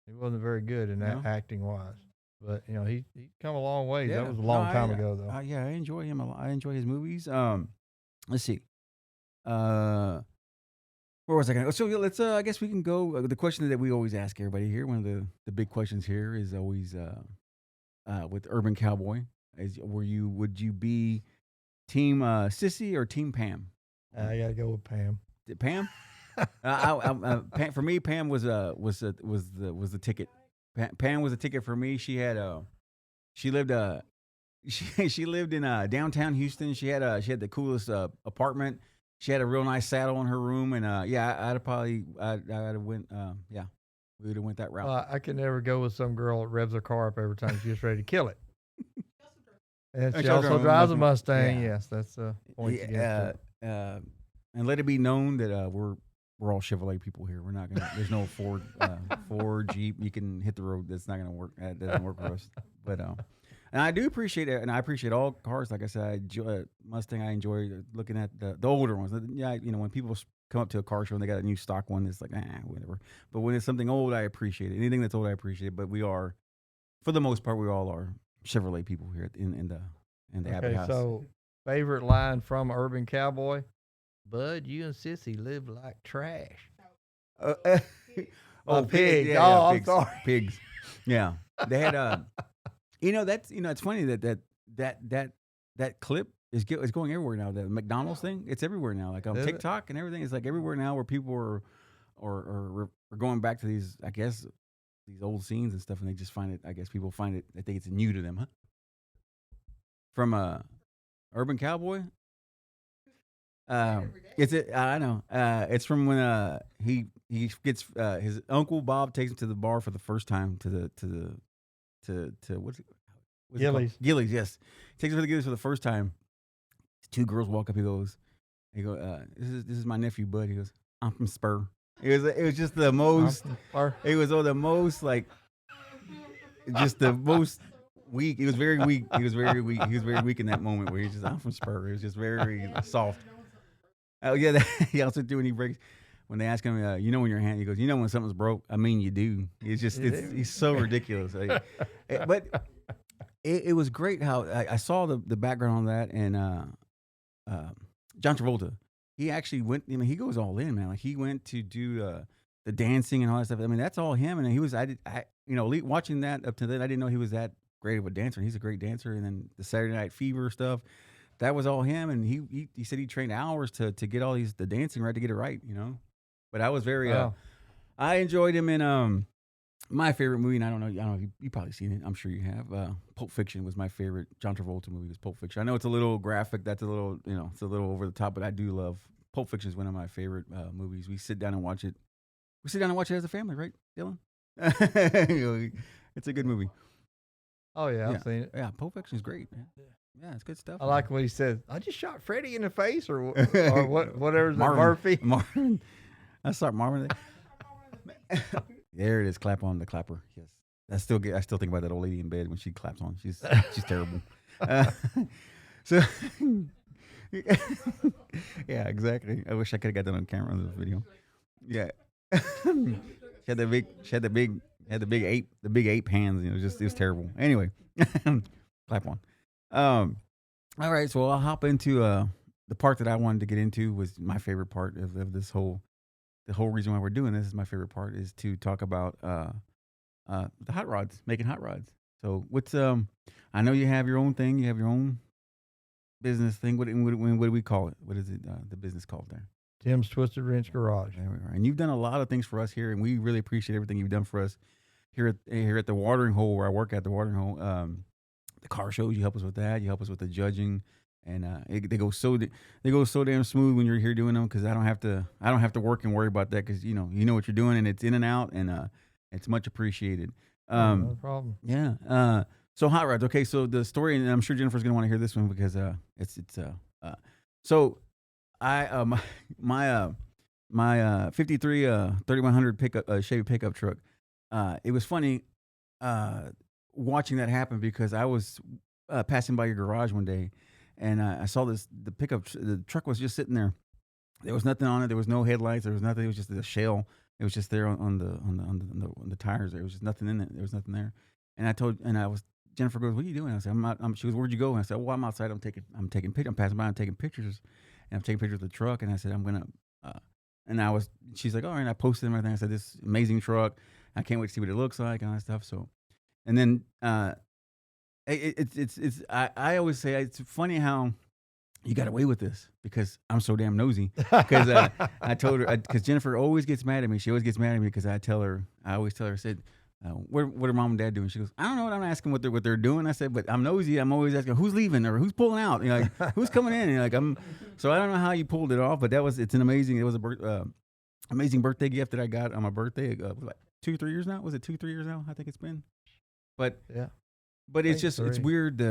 He wasn't very good in that acting wise. But, you know, he come a long way. That was a long time ago, though. I enjoy him a lot. I enjoy his movies. Let's see. Where was I going to go? So let's, I guess we can go. The question that we always ask everybody here, one of the big questions here is always with Urban Cowboy. Would you be Team Sissy or Team Pam? I got to go with Pam. Pam? Pam, for me, Pam was the ticket. Pam was a ticket for me. She had she lived in downtown Houston. She had the coolest apartment. She had a real nice saddle in her room, and I'd have went we would have went that route. I could never go with some girl that revs her car up every time she's ready to kill it. And she also drives a Mustang. Yeah. Yes, that's a point. And let it be known that we're all Chevrolet people here. We're not gonna. There's no Ford, Jeep. You can hit the road. That's not gonna work. That doesn't work for us. But and I do appreciate it, and I appreciate all cars. Like I said, I enjoy Mustang. I enjoy looking at the older ones. Yeah, you know, when people come up to a car show and they got a new stock one, it's like whatever. But when it's something old, I appreciate it. Anything that's old, I appreciate it. But we are, for the most part, we all are Chevrolet people here in the Abbott house. So favorite line from Urban Cowboy. Bud, you and Sissy live like trash. A pig. Yeah, Oh, I'm pigs, sorry. pigs. Yeah, they had that's funny that clip is going everywhere now. The McDonald's thing, it's everywhere now. Like on Is it? TikTok and everything, it's like everywhere now where people are going back to these, I guess, these old scenes and stuff, and they just find it. I guess people find it. I think it's new to them, huh? From Urban Cowboy. It's it. I know. It's from when he gets his uncle Bob takes him to the bar for the first time to what's it called? Gillies. Gillies, yes. Takes him to the Gillies for the first time. Two girls walk up. He goes, this is my nephew Bud. He goes, I'm from Spur. It was just the most. It was the most like, just the most weak. He was very weak. He was very weak. He was very weak in that moment where he's just, I'm from Spur. It was just very soft. Oh yeah, he also do when he breaks. When they ask him, you know when your hand, he goes, you know when something's broke. I mean, you do. It's just, he's so ridiculous. But it was great how I saw the background on that, and John Travolta, he actually went. I mean, he goes all in, man. Like he went to do the dancing and all that stuff. I mean, that's all him. And he was, watching that up to then, I didn't know he was that great of a dancer. He's a great dancer. And then the Saturday Night Fever stuff, that was all him. And he said he trained hours to get all the dancing right, to get it right, But I was very, I enjoyed him in my favorite movie, and I don't know if you've probably seen it. I'm sure you have. Pulp Fiction was my favorite John Travolta movie. Was Pulp Fiction. I know it's a little graphic. That's a little, it's a little over the top, but I do love Pulp Fiction. Is one of my favorite movies. We sit down and watch it. We sit down and watch it as a family, right, Dylan? It's a good movie. Oh yeah, I've seen it. Yeah, Pulp Fiction is great, man. Yeah, it's good stuff. I like what he said. I just shot Freddie in the face, or whatever's Murphy. Marvin. I saw Marvin. There it is. Clap on the clapper. Yes, I still think about that old lady in bed when she claps on. She's terrible. So yeah, exactly. I wish I could have got that on camera on this video. Yeah, she had the big ape hands. It was terrible. Anyway, clap on. All right, so I'll hop into the part that I wanted to get into. Was my favorite part of this whole. The whole reason why we're doing this is my favorite part is to talk about the hot rods, making hot rods. So what's I know you have your own thing, you have your own business thing. What do we call it? What is it? The business called there? Tim's Twisted Wrench Garage. There we are. And you've done a lot of things for us here, and we really appreciate everything you've done for us here at the watering hole where I work at the watering hole. The car shows, you help us with that. You help us with the judging. And they go so damn smooth when you're here doing them, because I don't have to work and worry about that, because you know what you're doing, and it's in and out, and it's much appreciated. No problem. Yeah. So hot rods. Okay. So the story, and I'm sure Jennifer's gonna want to hear this one, because so I my 53 3100 pickup Chevy pickup truck. It was funny watching that happen, because I was passing by your garage one day. And I saw the truck was just sitting there. There was nothing on it. There was no headlights. There was nothing. It was just a shell. It was just there on the tires. There was just nothing in it. There was nothing there. And Jennifer goes, "What are you doing?" I said, "I'm not." She goes, "Where'd you go?" And I said, "Well, I'm outside. I'm taking pictures. I'm passing by. I'm taking pictures, and I'm taking pictures of the truck." And I said, "I'm gonna." She's like, "All right." And I posted and everything. I said, "This amazing truck. I can't wait to see what it looks like and all that stuff." So, and then. I always say it's funny how you got away with this, because I'm so damn nosy. Because I told her, because Jennifer always gets mad at me. She always gets mad at me because I always tell her, I said, what are mom and dad doing? She goes, I don't know. I'm asking what they're doing. I said, but I'm nosy. I'm always asking who's leaving or who's pulling out. Like who's coming in. And so I don't know how you pulled it off, but it was amazing birthday gift that I got on my birthday. Like 2-3 years now. Was it 2-3 years now? I think it's been. But yeah. But it's weird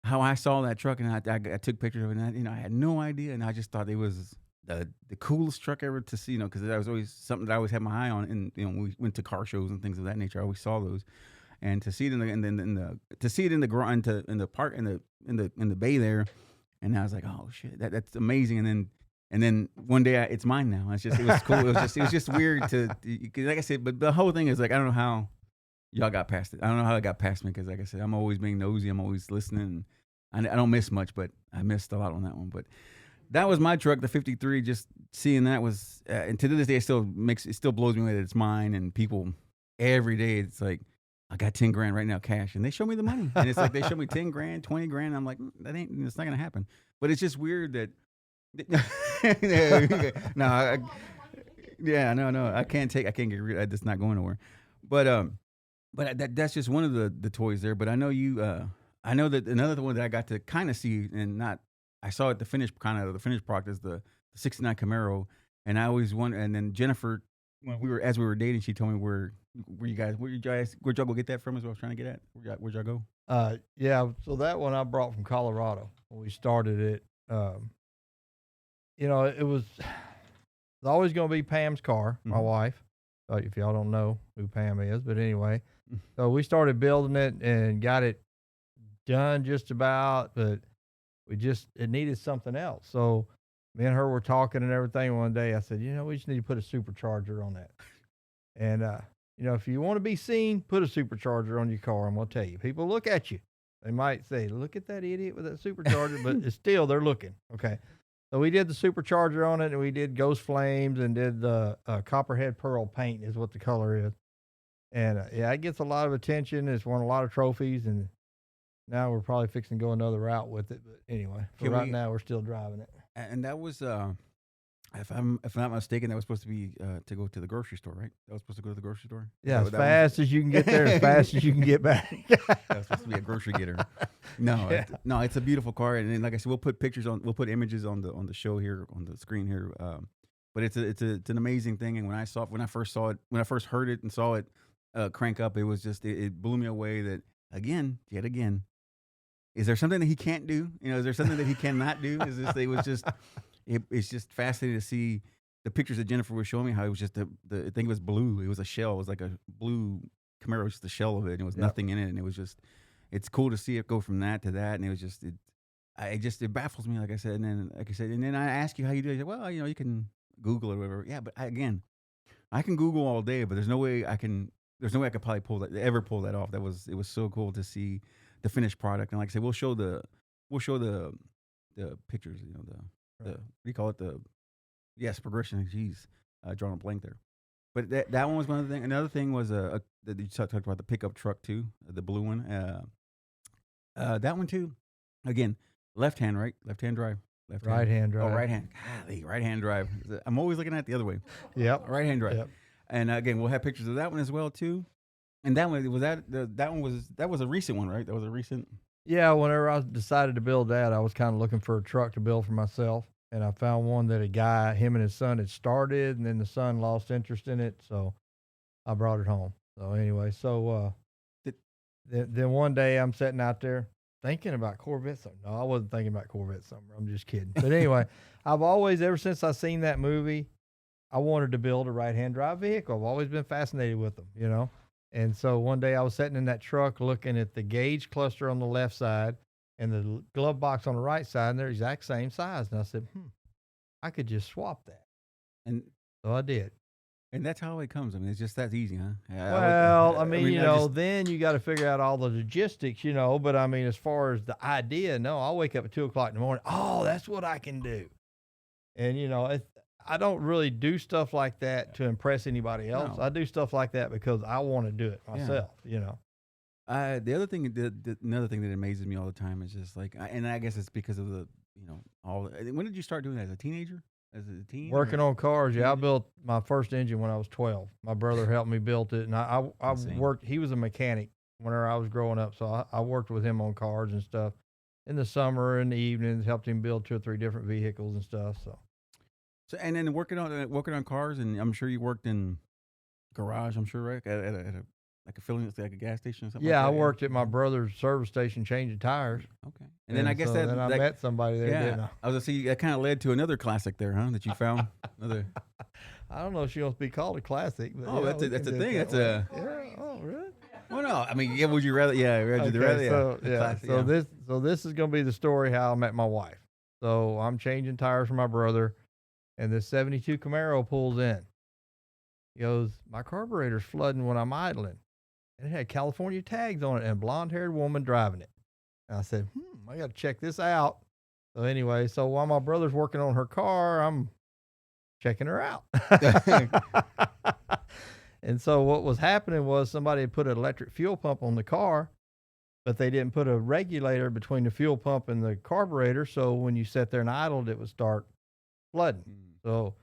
how I saw that truck, and I took pictures of it, and I had no idea, and I just thought it was the coolest truck ever to see, because that was always something that I always had my eye on, and when we went to car shows and things of that nature, I always saw those, and to see it in the grind in the park in the bay there, and I was like, oh shit, that's amazing, and then one day it's mine now. It was cool. It was just weird like I said, but the whole thing is like I don't know how. Y'all got past it. I don't know how it got past me, because, like I said, I'm always being nosy. I'm always listening. And I don't miss much, but I missed a lot on that one. But that was my truck, the 53. Just seeing that was, and to this day, it still blows me away that it's mine. And people every day, it's like, I got 10 grand right now, cash, and they show me the money, and it's like they show me 10 grand, 20 grand. I'm like, it's not gonna happen. But it's just weird that. No, no, I can't get rid. It's not going nowhere. But that's just one of the toys there. But I know I know that another one that I got to kind of see and not. I saw it the finished product is the 69 Camaro, and I always wonder. And then Jennifer, when we were dating, she told me where'd y'all go get that from? Is what I was trying to get at. Where'd y'all go? Yeah. So that one I brought from Colorado when we started it. It was always going to be Pam's car, my wife. If y'all don't know who Pam is, but anyway, so we started building it and got it done just about, but it needed something else. So me and her were talking and everything one day. I said, we just need to put a supercharger on that. And, if you want to be seen, put a supercharger on your car. I'm going to tell you, people look at you. They might say, look at that idiot with that supercharger, but it's still, they're looking. Okay. So we did the supercharger on it, and we did Ghost Flames and did the Copperhead Pearl paint is what the color is. And, it gets a lot of attention. It's won a lot of trophies, and now we're probably fixing to go another route with it. But anyway, now we're still driving it. And that was, if I'm not mistaken, that was supposed to be to go to the grocery store, right? That was supposed to go to the grocery store? Yeah, as fast as you can get there, as fast as you can get back. That was supposed to be a grocery getter. No, it's a beautiful car, and like I said, we'll put images on the show here on the screen here. But it's an amazing thing, and when I first heard it and saw it crank up, it was just it blew me away. That yet again, is there something that he can't do? Is there something that he cannot do? It's just fascinating to see the pictures that Jennifer was showing me. How it was just the thing was blue. It was a shell. It was like a blue Camaro, just the shell of it, and it was nothing in it. And it was just, it's cool to see it go from that to that. And it was just, it baffles me. Like I said, and then I ask you how you do it. You say, well, you can Google it or whatever. Yeah, but I can Google all day, but there's no way I can probably pull that off. It was so cool to see the finished product. And like I said, we'll show the pictures. What do you call it? Progression. Jeez, drawing a blank there. But that one was one of the things. Another thing was that you talked about the pickup truck too, the blue one. That one too. Again, left hand, right? Left hand drive. Right hand drive. Oh, right hand. Golly, right hand drive. I'm always looking at it the other way. Yep. Right hand drive. Yep. And again, we'll have pictures of that one as well too. And that one was a recent one, right? That was a recent. Yeah, whenever I decided to build that, I was kind of looking for a truck to build for myself, and I found one that him and his son had started, and then the son lost interest in it, so I brought it home. So anyway, then one day I'm sitting out there thinking about Corvette Summer. No, I wasn't thinking about Corvette Summer. I'm just kidding. But anyway, I've always, ever since I seen that movie, I wanted to build a right-hand drive vehicle. I've always been fascinated with them, And so one day I was sitting in that truck looking at the gauge cluster on the left side and the glove box on the right side, and they're exact same size. And I said, I could just swap that. And so I did. And that's how it comes. I mean, it's just that easy, huh? Then you got to figure out all the logistics, But I mean, as far as the idea, no, I'll wake up at 2:00 in the morning. Oh, that's what I can do. And, I don't really do stuff like that to impress anybody else. No. I do stuff like that because I want to do it myself, Another thing that amazes me all the time is just like, and I guess it's because of the, when did you start doing that? As a teenager? As a teen? Working on cars. Yeah, I built my first engine when I was 12. My brother helped me build it, and I worked. He was a mechanic whenever I was growing up, so I worked with him on cars and stuff in the summer and the evenings, helped him build 2 or 3 different vehicles and stuff. So and then working on cars, and I'm sure you worked in garage. I'm sure, right? At a gas station or something. Yeah, like that, I worked at my brother's service station changing tires. Okay, and then I guess then I met somebody there. Didn't I? I was gonna say that kind of led to another classic there, huh? That you found another. I don't know if she wants to be called a classic, but that's a thing. That's a. Yeah. Oh, really? Well, no. I mean, yeah. Would you rather? Yeah. So this is gonna be the story how I met my wife. So I'm changing tires for my brother. And this 72 Camaro pulls in. He goes, my carburetor's flooding when I'm idling. And it had California tags on it and a blonde-haired woman driving it. And I said, I got to check this out. So anyway, so while my brother's working on her car, I'm checking her out. And so what was happening was somebody had put an electric fuel pump on the car, but they didn't put a regulator between the fuel pump and the carburetor. So when you sat there and idled, it would start flooding. So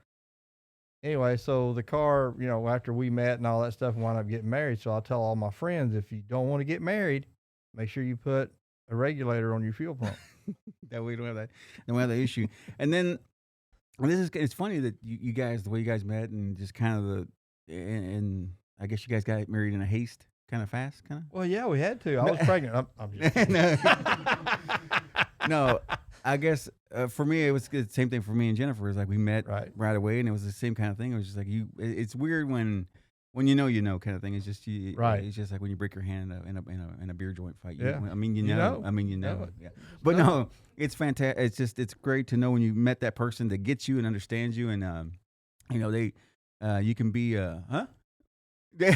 anyway, so the car, after we met and all that stuff, wound up getting married. So I'll tell all my friends, if you don't want to get married, make sure you put a regulator on your fuel pump. That way we don't have that issue. And then it's funny that you guys, the way you guys met and just kind of and I guess you guys got married in a haste, kind of fast, kind of. Well, yeah, we had to. I was pregnant. I'm just No, I guess for me, it was the same thing for me and Jennifer. It's like we met right away, and it was the same kind of thing. It was just like it's weird when you know kind of thing. It's just It's just like when you break your hand in a beer joint fight. Yeah. I mean, you know. Yeah. But no, it's fantastic. It's great to know when you met that person that gets you and understands you, and they you can be huh. Yeah,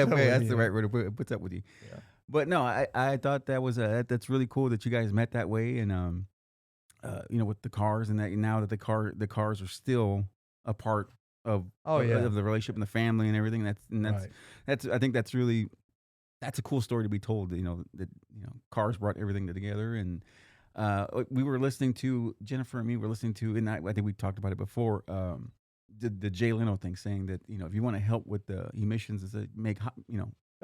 that's the right word to put it. Puts up with you. Yeah. But no, I thought that was that's really cool that you guys met that way, and with the cars, and that now that the cars are still a part of of the relationship and the family and everything. That's I think that's a cool story to be told. That cars brought everything together, and we were listening to Jennifer and me were listening to, and I think we talked about it before. The Jay Leno thing, saying that if you want to help with the emissions, is to make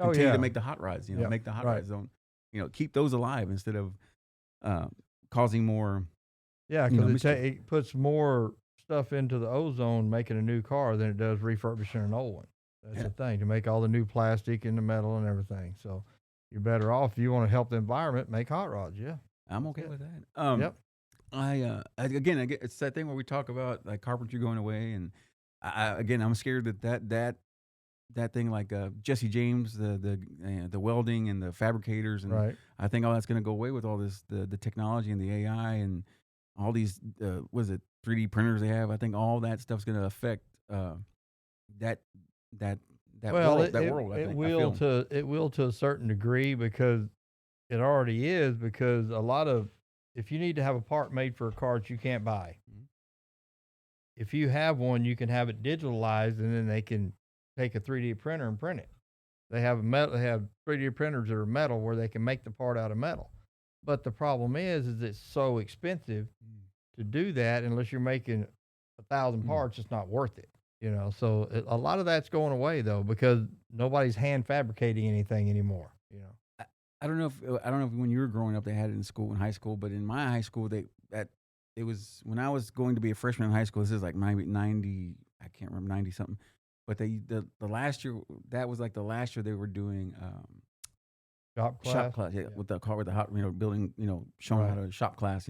continue to make the hot rods, make the hot rods don't, keep those alive instead of causing more. Yeah, because it puts more stuff into the ozone making a new car than it does refurbishing an old one. That's the thing, to make all the new plastic and the metal and everything. So you're better off if you want to help the environment, make hot rods. Yeah, I'm okay with that. Yep. Again, it's that thing where we talk about like carpentry going away, and I'm scared that thing like Jesse James, the welding and the fabricators, and I think all that's going to go away with all this the technology and the AI and all these 3D printers they have. I think all that stuff's going to affect that world. It will to a certain degree, because it already is, because a lot of, if you need to have a part made for a car that you can't buy, if you have one, you can have it digitalized, and then they can take a 3D printer and print it. They have 3D printers that are metal where they can make the part out of metal. But the problem is it's so expensive to do that. Unless you're making 1,000 parts, it's not worth it. So a lot of that's going away though, because nobody's hand fabricating anything anymore. I don't know if when you were growing up they had it in school, in high school, but in my high school it was when I was going to be a freshman in high school. This is like maybe 90, I can't remember, 90 something. But the last year, that was like the last year they were doing shop class, with the car, with the hot, building, showing how to shop class,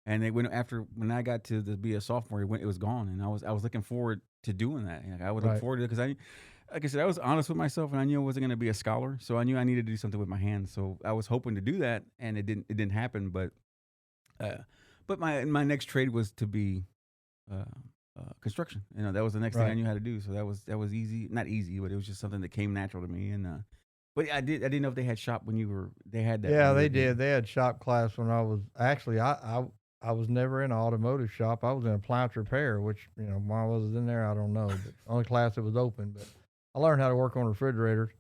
And they went when I got to be a sophomore, it was gone, and I was looking forward to doing that. I would look forward to it because like I said, I was honest with myself, and I knew I wasn't going to be a scholar, so I knew I needed to do something with my hands. So I was hoping to do that, and it didn't happen. But my next trade was to be construction. That was the next thing I knew how to do. So that was easy, not easy, but it was just something that came natural to me. And but I didn't know if they had shop when they had that. Yeah, they did. They had shop class when I was actually I was never in an automotive shop. I was in appliance repair, which why I was in there, I don't know. But only class that was open. But I learned how to work on refrigerators,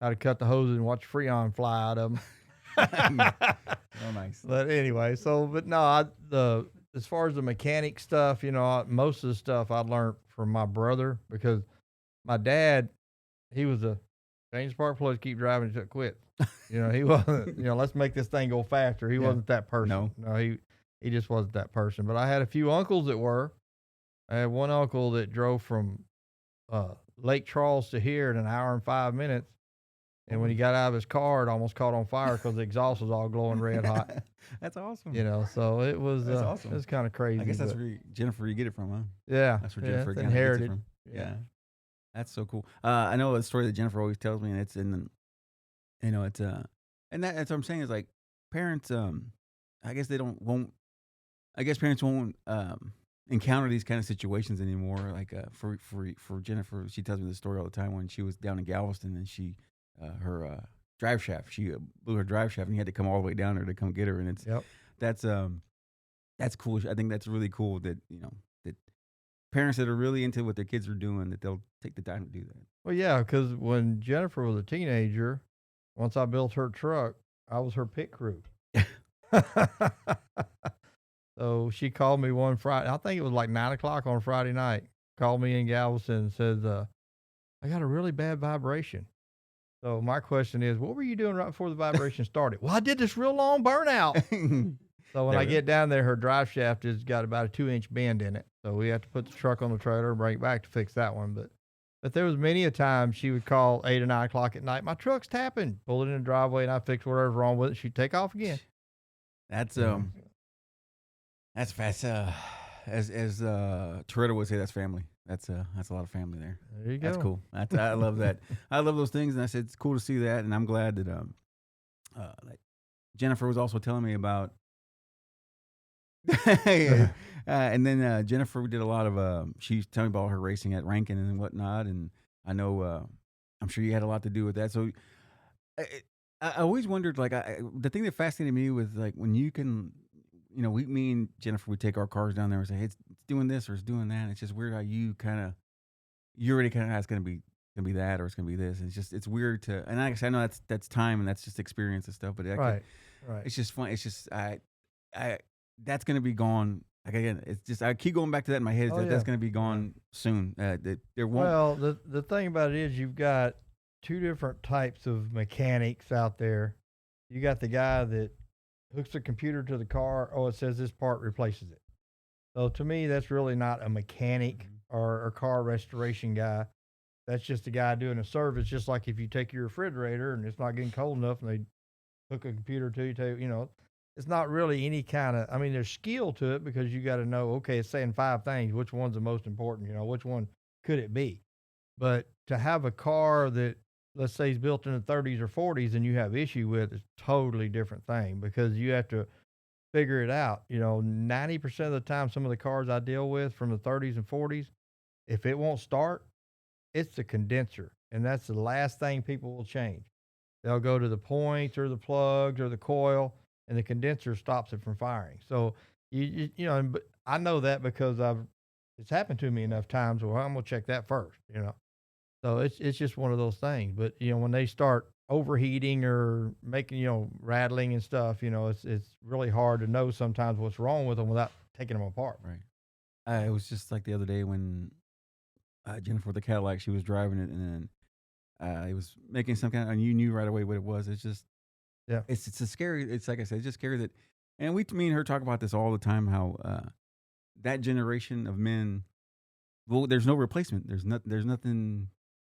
how to cut the hoses and watch Freon fly out of them. Oh, nice. But anyway, as far as the mechanic stuff, most of the stuff I learned from my brother, because my dad, he was a change the spark plugs, keep driving until it quits. He wasn't, let's make this thing go faster. He wasn't that person. No, he just wasn't that person. But I had a few uncles that were. I had one uncle that drove from Lake Charles to here in an hour and 5 minutes. And when he got out of his car, it almost caught on fire because the exhaust was all glowing red hot. That's awesome. So it was that's awesome. It was kind of crazy. I guess that's where Jennifer, you get it from, huh? Yeah. That's where Jennifer gets inherited. it from. Yeah. That's so cool. I know a story that Jennifer always tells me, and it's in, it's and that's what I'm saying is like parents. I guess parents won't encounter these kind of situations anymore. Like for Jennifer, she tells me the story all the time when she was down in Galveston and she. Her drive shaft. She blew her drive shaft, and he had to come all the way down there to come get her. And that's That's cool. I think that's really cool that, that parents that are really into what their kids are doing, that they'll take the time to do that. Well, yeah, because when Jennifer was a teenager, once I built her truck, I was her pit crew. So she called me one Friday. I think it was like 9 o'clock on Friday night. Called me in Galveston and says, I got a really bad vibration. So my question is, what were you doing right before the vibration started? Well, I did this real long burnout. So when I get down there, her drive shaft has got about a 2-inch bend in it. So we have to put the truck on the trailer and bring it back to fix that one. But there was many a time she would call 8 or 9 o'clock at night. My truck's tapping. Pull it in the driveway and I fix whatever's wrong with it. She'd take off again. That's fast. As Toretto would say, that's family. That's a lot of family there. There you go. That's cool. I love that. I love those things, and I said it's cool to see that, and I'm glad that like Jennifer was also telling me about. And then Jennifer did a lot of. She's telling me about her racing at Rankin and whatnot, and I know I'm sure you had a lot to do with that. So I always wondered, like, the thing that fascinated me was like when you can. Me and Jennifer would take our cars down there and say, hey, it's doing this or it's doing that. And it's just weird how you already kind of know it's going to be that or it's going to be this. And it's weird and I guess I know that's time and that's just experience and stuff, but Right. It's just fun. It's just, that's going to be gone. Like again, it's just, I keep going back to that in my head. That's going to be gone soon. There won't. Well, the thing about it is you've got two different types of mechanics out there. You got the guy that hooks the computer to the car. Oh, it says this part replaces it. So to me, that's really not a mechanic or a car restoration guy. That's just a guy doing a service. Just like if you take your refrigerator and it's not getting cold enough and they hook a computer to you, it's not really any kind of, there's skill to it because you got to know, okay, it's saying 5 things. Which one's the most important? Which one could it be? But to have a car that, let's say, is built in the 30s or 40s and you have issue with, it's a totally different thing because you have to figure it out. 90% of the time, some of the cars I deal with from the 30s and 40s, if it won't start, it's the condenser. And that's the last thing people will change. They'll go to the points or the plugs or the coil and the condenser stops it from firing. So, but I know that because it's happened to me enough times where I'm going to check that first, So it's just one of those things. But, when they start overheating or making, rattling and stuff, it's really hard to know sometimes what's wrong with them without taking them apart. Right. It was just like the other day when Jennifer, the Cadillac, she was driving it and then it was making some kind of, and you knew right away what it was. It's just, yeah, it's a scary, it's like I said, it's just scary that, and me and her talk about this all the time, how that generation of men, well, there's no replacement. There's nothing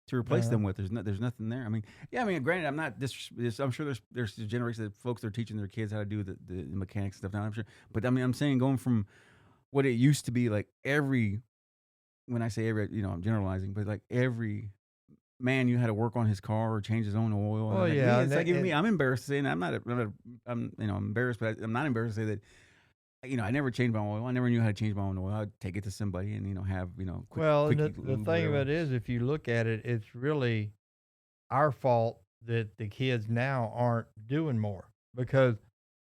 to replace them with. There's nothing there. Granted, I'm not I'm sure there's a generation of folks that are teaching their kids how to do the mechanics stuff now. I'm sure, but I'm saying going from what it used to be, like when I say every, I'm generalizing, but like every man you had to work on his car or change his own oil. Oh yeah, it's like even me. I'm embarrassed to say, and I'm embarrassed, but I'm not embarrassed to say that. I never changed my oil. I never knew how to change my own oil. I'd take it to somebody and, have, quick the thing of it is, if you look at it, it's really our fault that the kids now aren't doing more because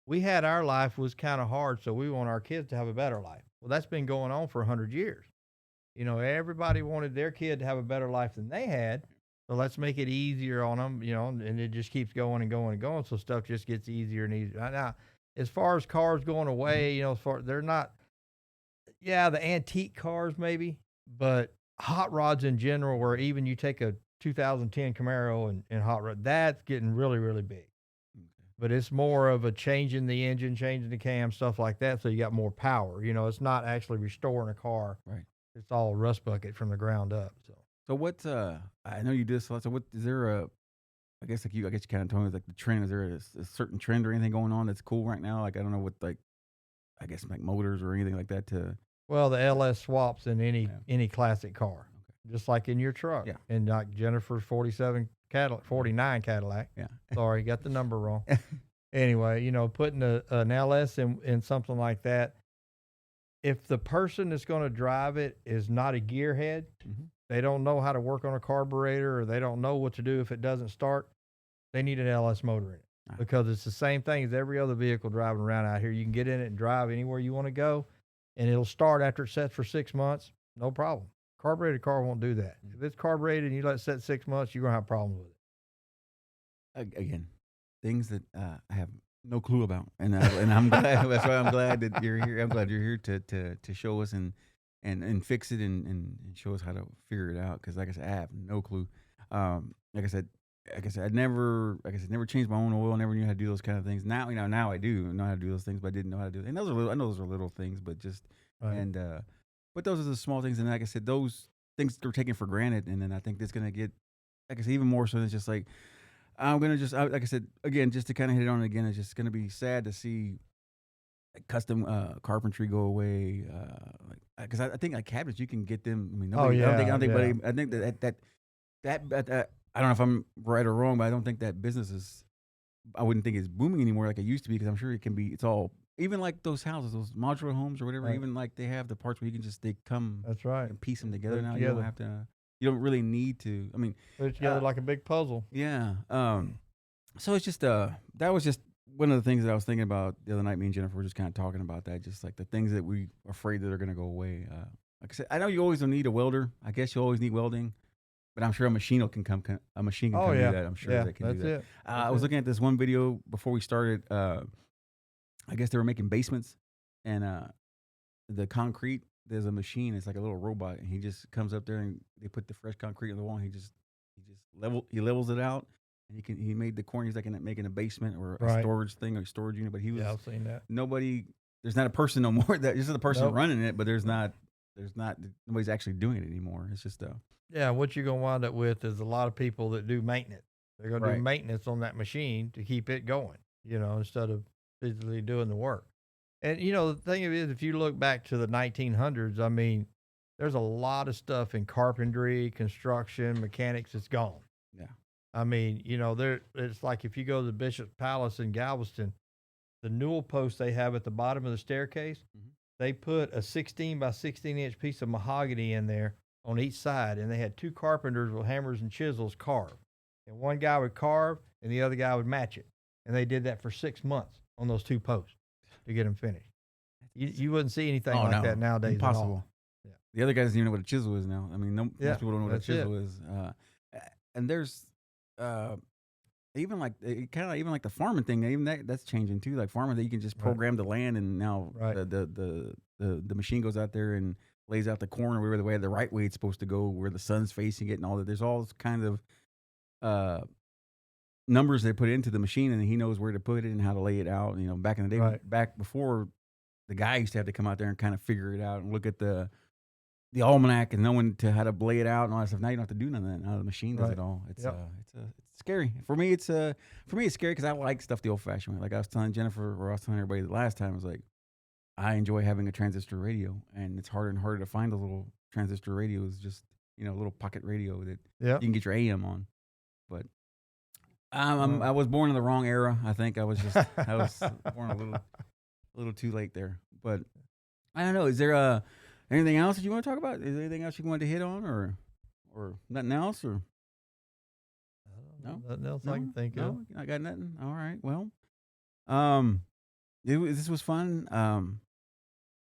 we had our life was kind of hard. So we want our kids to have a better life. Well, that's been going on for 100 years. Everybody wanted their kid to have a better life than they had. So let's make it easier on them, and it just keeps going and going and going. So stuff just gets easier and easier. Now, as far as cars going away, they're not, the antique cars maybe, but hot rods in general, where even you take a 2010 Camaro and hot rod, that's getting really, really big. Okay. But it's more of a changing the engine, changing the cam, stuff like that. So you got more power. It's not actually restoring a car. Right. It's all rust bucket from the ground up. So what, I know you do this a lot. So what, is there I guess you kind of told me like the trend. Is there a certain trend or anything going on that's cool right now? Like, I don't know what, like, I guess like motors or anything like that Well, the LS swaps in any classic car, just like in your truck. Yeah. And like Jennifer's 49 Cadillac. Yeah. Sorry, got the number wrong. Anyway, putting an LS in something like that, if the person that's going to drive it is not a gearhead, they don't know how to work on a carburetor, or they don't know what to do if it doesn't start, they need an LS motor in it. because it's the same thing as every other vehicle driving around out here. You can get in it and drive anywhere you want to go, and it'll start after it sets for 6 months, no problem. Carbureted car won't do that. If it's carbureted and you let it set 6 months, you're gonna have problems with it. Again, things that I have no clue about, and I'm glad. That's why I'm glad that you're here. I'm glad you're here to show us and fix it and show us how to figure it out. Because like I said, I have no clue. Like I said, I never changed my own oil. Never knew how to do those kind of things. Now now I do know how to do those things, but I didn't know how to do it. And those are little, I know those are little things, but just and but those are the small things. And like I said, those things they're taken for granted. And then I think that's gonna get, like I said, even more so. It's just like I'm gonna just like I said again, just to kind of hit it on again. It's just gonna be sad to see custom carpentry go away. Because I think like cabinets you can get them. I mean, nobody, I don't think anybody. I think that I don't know if I'm right or wrong, but I don't think that business is. I wouldn't think it's booming anymore like it used to be, because I'm sure it can be. It's all, even like those houses, those modular homes or whatever. Right. Even like they have the parts where you can just they come. That's right. And piece them together Put it now. together. You don't have to. You don't really need to. I mean, Put it together like a big puzzle. yeah. So it's just that was just one of the things that I was thinking about the other night. Me and Jennifer were just kind of talking about that, just like the things that we are afraid that are going to go away. Like I said, I know you always don't need a welder. I guess you always need welding, but I'm sure a machine can come. A machine can come do that. I'm sure that can do that. It. I was looking at this one video before we started. I guess they were making basements, and the concrete. There's a machine. It's like a little robot, and he just comes up there and they put the fresh concrete on the wall. And he just levels it out, and he made the corner. He's like making a basement or a storage thing or a storage unit. But he was I've seen that. There's not a person no more. That just the person running it, but there's not nobody's actually doing it anymore. It's just yeah. What you're gonna wind up with is a lot of people that do maintenance. They're gonna do maintenance on that machine to keep it going. Instead of physically doing the work. And, the thing of it is, if you look back to the 1900s, I mean, there's a lot of stuff in carpentry, construction, mechanics that's gone. Yeah. I mean, it's like if you go to the Bishop's Palace in Galveston, the newel post they have at the bottom of the staircase, they put a 16 by 16 inch piece of mahogany in there on each side, and they had two carpenters with hammers and chisels carve. And one guy would carve, and the other guy would match it. And they did that for 6 months on those two posts to get them finished. You wouldn't see anything like that nowadays. Impossible. Yeah. The other guy doesn't even know what a chisel is now. I mean, most people don't know what a chisel is. And there's even like even like the farming thing. Even that's changing too. Like farming, that you can just program the land, and now the machine goes out there and lays out the corn or where the right way it's supposed to go, where the sun's facing it, and all that. There's all kind of numbers they put into the machine, and he knows where to put it and how to lay it out. Back in the day, back before, the guy used to have to come out there and kind of figure it out and look at the almanac and knowing how to lay it out and all that stuff. Now you don't have to do none of that. Now the machine does it all. It's scary. For me, it's scary because I like stuff the old-fashioned way. Like I was telling Jennifer, or I was telling everybody the last time, I was like, I enjoy having a transistor radio, and it's harder and harder to find those little transistor radios, just a little pocket radio that you can get your AM on. But I was born in the wrong era. I think I was born a little too late there. But I don't know. Is there anything else that you want to talk about? Is there anything else you wanted to hit on, or nothing else, or no? Nothing else I can think of. No, I got nothing. All right. Well, this was fun.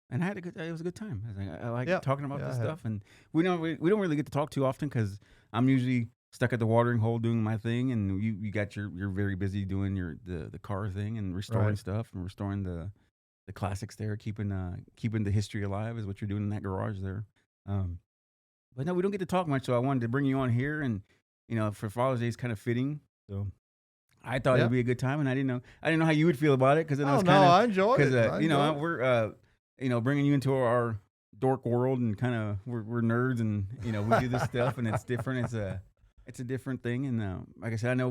And I had it was a good time. I like talking about this stuff, and we don't really get to talk too often because I'm usually stuck at the watering hole doing my thing, and you got you're very busy doing the car thing and restoring stuff and restoring the classics there, keeping the history alive is what you're doing in that garage there. But no, we don't get to talk much, so I wanted to bring you on here, and for Father's Day is kind of fitting, so I thought it'd be a good time, and I didn't know how you would feel about it, because then I was kind of I enjoyed it. We're bringing you into our dork world, and kind of we're nerds, and we do this stuff, and it's different. It's a different thing, and like I said, I know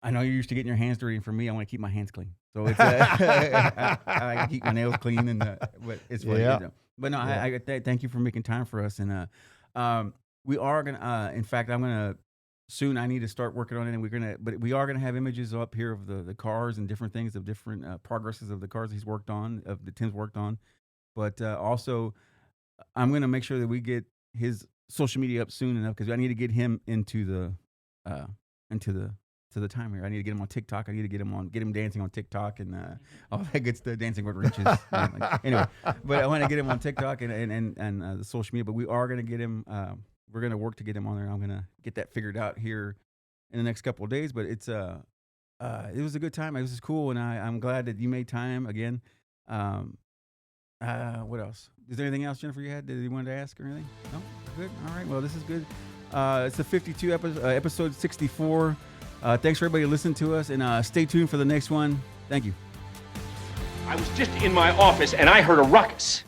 you're used to getting your hands dirty, and for me, I want to keep my hands clean. So it's I like to keep my nails clean, and but it's funny. But no, I thank you for making time for us, and we are gonna. In fact, I'm gonna soon. I need to start working on it, and we are gonna have images up here of the cars and different things, of different progresses of the cars he's worked on, of the Tim's worked on. But also, I'm gonna make sure that we get his social media up soon enough, because I need to get him into the to the time here. I need to get him on TikTok. I need to get him dancing on TikTok and all that good stuff, dancing with wrenches. Anyway, but I want to get him on TikTok and the social media. But we are going to get him. We're going to work to get him on there. I'm going to get that figured out here in the next couple of days. But it was a good time. It was cool, and I'm glad that you made time again. What else? Is there anything else, Jennifer, you wanted to ask or anything? No? Good? All right. Well, this is good. It's the 52 episode 64. Thanks for everybody listening to us, and stay tuned for the next one. Thank you. I was just in my office and I heard a ruckus.